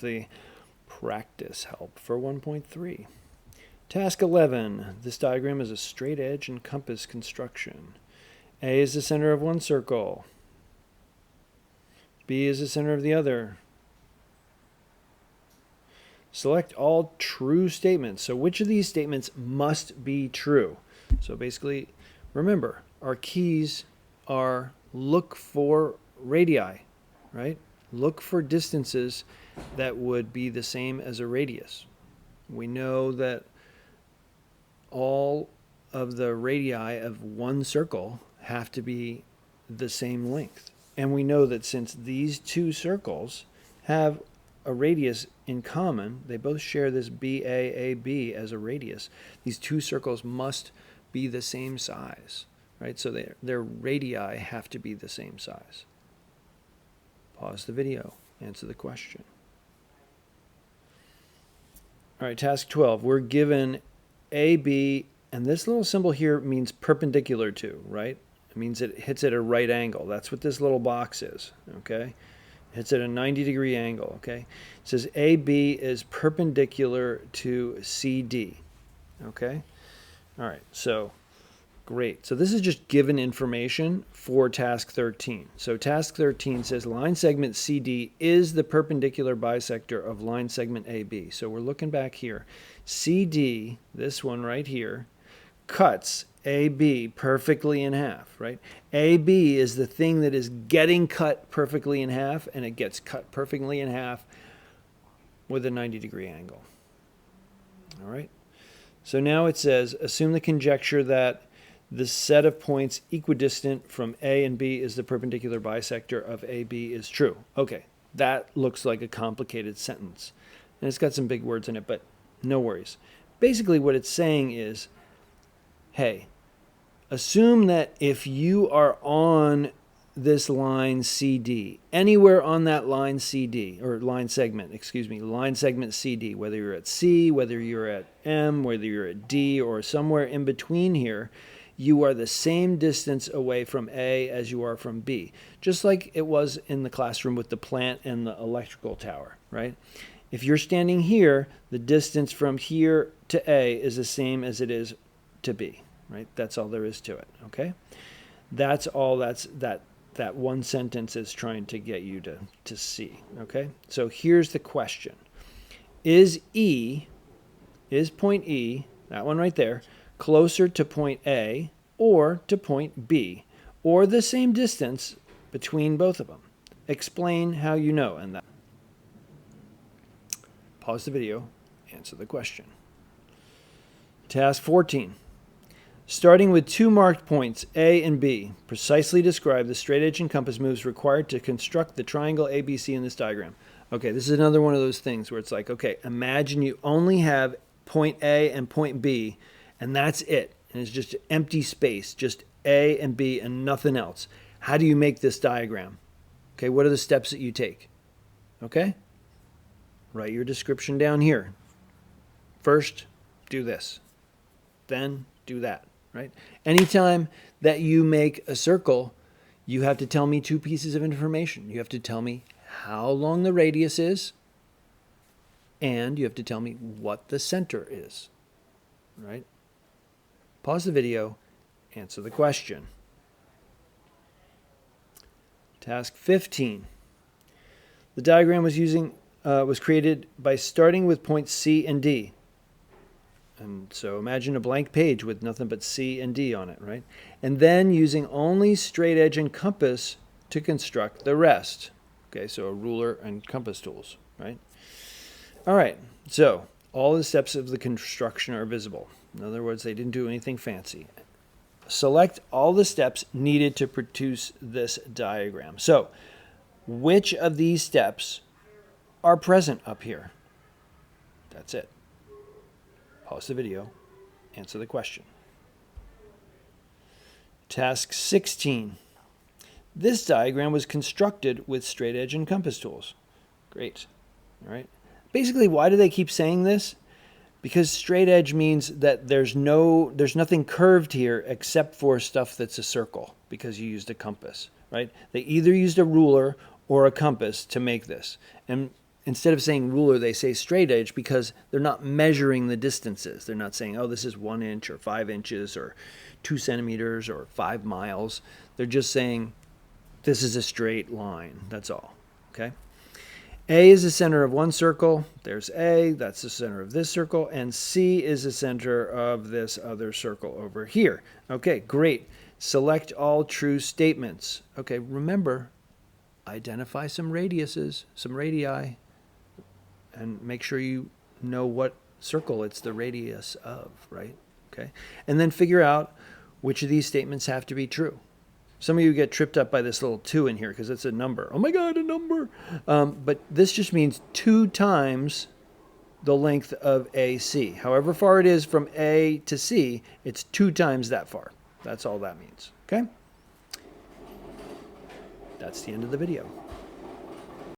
the practice help for 1.3. Task 11. This diagram is a straight edge and compass construction. A is the center of one circle. B is the center of the other. Select all true statements. So which of these statements must be true? So basically, remember, our keys are look for radii, right? Look for distances that would be the same as a radius. We know that all of the radii of one circle have to be the same length. And we know that since these two circles have a radius in common, they both share this BAAB as a radius. These two circles must be the same size, right? So their radii have to be the same size. Pause the video, answer the question. All right, task 12. We're given AB, and this little symbol here means perpendicular to, right? It means it hits at a right angle. That's what this little box is, okay? It hits at a 90-degree angle, okay? It says AB is perpendicular to CD, okay? All right, so great. So this is just given information for task 13. So task 13 says line segment CD is the perpendicular bisector of line segment AB. So we're looking back here. CD, this one right here, cuts AB perfectly in half, right? AB is the thing that is getting cut perfectly in half, and it gets cut perfectly in half with a 90-degree angle. All right? So now it says, assume the conjecture that the set of points equidistant from A and B is the perpendicular bisector of AB is true. Okay, that looks like a complicated sentence. And it's got some big words in it, but no worries. Basically what it's saying is, hey, assume that if you are on this line CD, anywhere on that line CD, or line segment, line segment CD, whether you're at C, whether you're at M, whether you're at D, or somewhere in between here, you are the same distance away from A as you are from B, just like it was in the classroom with the plant and the electrical tower, right? If you're standing here, the distance from here to A is the same as it is to B, right? That's all there is to it, okay? That's all that one sentence is trying to get you to see, okay? So here's the question. Is point E, that one right there, closer to point A or to point B, or the same distance between both of them? Explain how you know. And that. Pause the video, answer the question. Task 14. Starting with two marked points, A and B, precisely describe the straight edge and compass moves required to construct the triangle ABC in this diagram. Okay, this is another one of those things where it's like, okay, imagine you only have point A and point B, and that's it. And it's just empty space, just A and B and nothing else. How do you make this diagram? Okay, what are the steps that you take? Okay? Write your description down here. First, do this. Then do that, right? Anytime that you make a circle, you have to tell me two pieces of information. You have to tell me how long the radius is, and you have to tell me what the center is, right? Pause the video, answer the question. Task 15. The diagram was created by starting with points C and D. And so imagine a blank page with nothing but C and D on it, right? And then using only straight edge and compass to construct the rest. Okay, so a ruler and compass tools, right? All right, so all the steps of the construction are visible. In other words, they didn't do anything fancy. Select all the steps needed to produce this diagram. So, which of these steps are present up here? That's it. Pause the video, answer the question. Task 16. This diagram was constructed with straight edge and compass tools. Great. All right. Basically, why do they keep saying this? Because straight edge means that there's nothing curved here except for stuff that's a circle, because you used a compass, right? They either used a ruler or a compass to make this. And instead of saying ruler, they say straight edge because they're not measuring the distances. They're not saying, oh, this is 1 inch or 5 inches or 2 centimeters or 5 miles. They're just saying this is a straight line. That's all. Okay. A is the center of one circle. There's A. That's the center of this circle. And C is the center of this other circle over here. Okay, great. Select all true statements. Okay, remember, identify some radiuses, some radii, and make sure you know what circle it's the radius of, right? Okay, and then figure out which of these statements have to be true. Some of you get tripped up by this little 2 in here because it's a number. Oh my God, a number. But this just means 2 times the length of AC. However far it is from A to C, it's 2 times that far. That's all that means. Okay? That's the end of the video.